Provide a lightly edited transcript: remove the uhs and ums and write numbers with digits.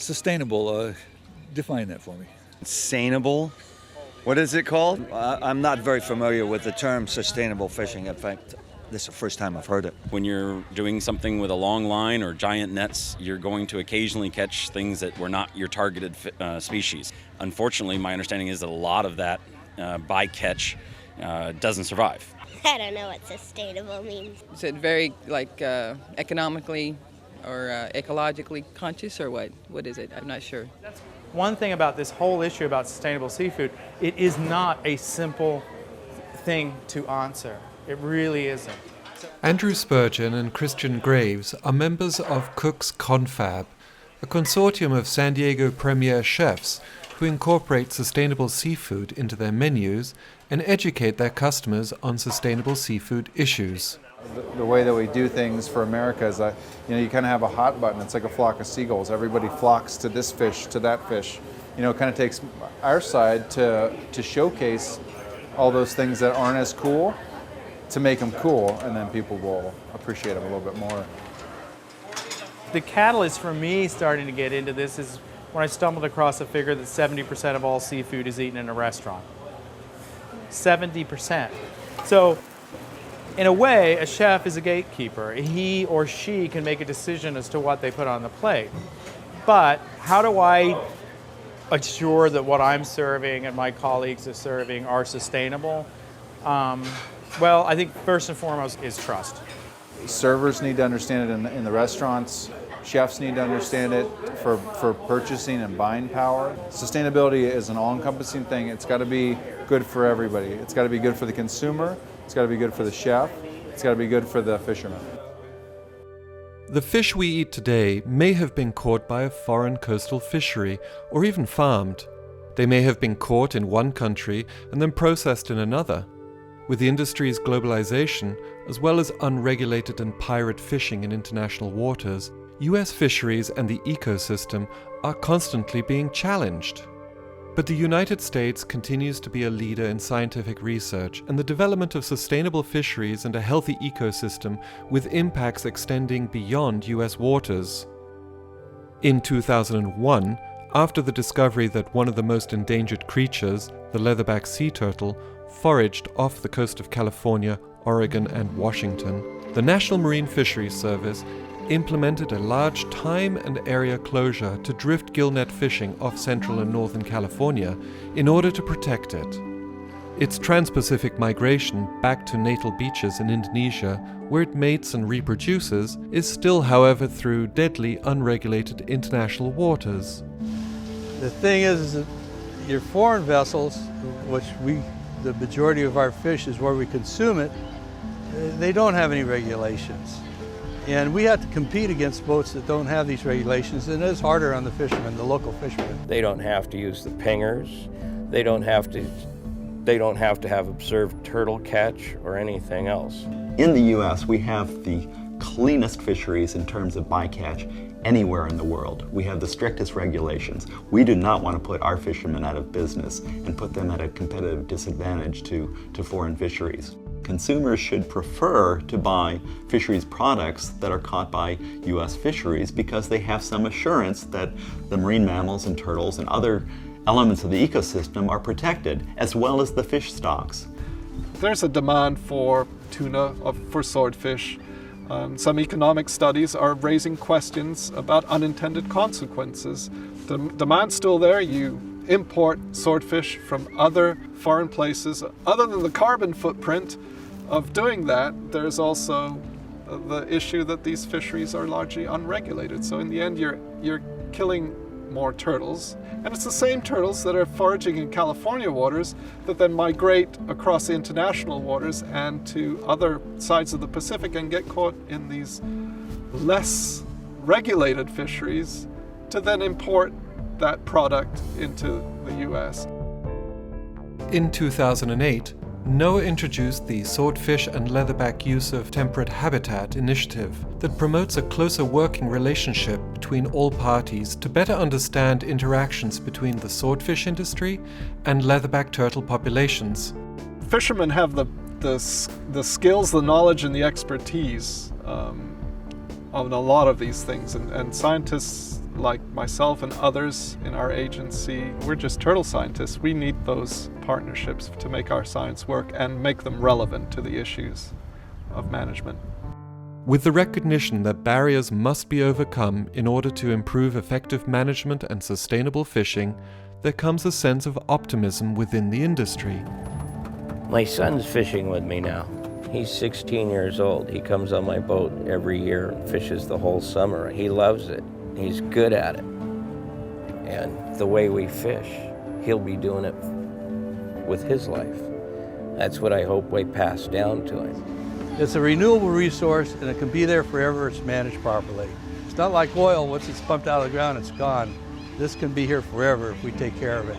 Sustainable, define that for me. Sustainable? What is it called? I'm not very familiar with the term sustainable fishing. In fact, this is the first time I've heard it. When you're doing something with a long line or giant nets, you're going to occasionally catch things that were not your targeted species. Unfortunately, my understanding is that a lot of that bycatch doesn't survive. I don't know what sustainable means. Is it very economically or ecologically conscious or what? What is it? I'm not sure. That's one thing about this whole issue about sustainable seafood. It is not a simple thing to answer. It really isn't. Andrew Spurgeon and Christian Graves are members of Cook's Confab, a consortium of San Diego premier chefs who incorporate sustainable seafood into their menus and educate their customers on sustainable seafood issues. The way that we do things for America is that you kind of have a hot button. It's like a flock of seagulls. Everybody flocks to this fish, to that fish. It kind of takes our side to showcase all those things that aren't as cool, to make them cool, and then people will appreciate them a little bit more. The catalyst for me starting to get into this is when I stumbled across a figure that 70% of all seafood is eaten in a restaurant. 70%. So, in a way, a chef is a gatekeeper. He or she can make a decision as to what they put on the plate. But how do I assure that what I'm serving and my colleagues are serving are sustainable? Well, I think first and foremost is trust. Servers need to understand it in the restaurants. Chefs need to understand it for purchasing and buying power. Sustainability is an all-encompassing thing. It's got to be good for everybody. It's got to be good for the consumer. It's got to be good for the chef. It's got to be good for the fisherman. The fish we eat today may have been caught by a foreign coastal fishery or even farmed. They may have been caught in one country and then processed in another. With the industry's globalization, as well as unregulated and pirate fishing in international waters, US fisheries and the ecosystem are constantly being challenged. But the United States continues to be a leader in scientific research and the development of sustainable fisheries and a healthy ecosystem with impacts extending beyond US waters. In 2001, after the discovery that one of the most endangered creatures, the leatherback sea turtle, foraged off the coast of California, Oregon, and Washington, the National Marine Fisheries Service implemented a large time and area closure to drift gillnet fishing off central and northern California in order to protect it. Its trans-Pacific migration back to natal beaches in Indonesia, where it mates and reproduces, is still, however, through deadly unregulated international waters. The thing is that your foreign vessels, which the majority of our fish is where we consume it, they don't have any regulations. And we have to compete against boats that don't have these regulations, and it's harder on the fishermen, the local fishermen. They don't have to use the pingers. They don't have to have observed turtle catch or anything else. In the US, we have the cleanest fisheries in terms of bycatch anywhere in the world. We have the strictest regulations. We do not want to put our fishermen out of business and put them at a competitive disadvantage to foreign fisheries. Consumers should prefer to buy fisheries products that are caught by US fisheries because they have some assurance that the marine mammals and turtles and other elements of the ecosystem are protected, as well as the fish stocks. There's a demand for tuna, for swordfish. Some economic studies are raising questions about unintended consequences. The demand's still there. You import swordfish from other foreign places. Other than the carbon footprint of doing that, there's also the issue that these fisheries are largely unregulated. So in the end, you're killing more turtles. And it's the same turtles that are foraging in California waters that then migrate across international waters and to other sides of the Pacific and get caught in these less regulated fisheries to then import that product into the US. In 2008, NOAA introduced the Swordfish and Leatherback Use of Temperate Habitat initiative that promotes a closer working relationship between all parties to better understand interactions between the swordfish industry and leatherback turtle populations. Fishermen have the skills, the knowledge, and the expertise on a lot of these things, and scientists like myself and others in our agency, we're just turtle scientists. We need those partnerships to make our science work and make them relevant to the issues of management. With the recognition that barriers must be overcome in order to improve effective management and sustainable fishing, there comes a sense of optimism within the industry. My son's fishing with me now. He's 16 years old. He comes on my boat every year and fishes the whole summer. He loves it. He's good at it. And the way we fish, he'll be doing it with his life. That's what I hope we pass down to him. It's a renewable resource and it can be there forever if it's managed properly. It's not like oil, once it's pumped out of the ground, it's gone. This can be here forever if we take care of it.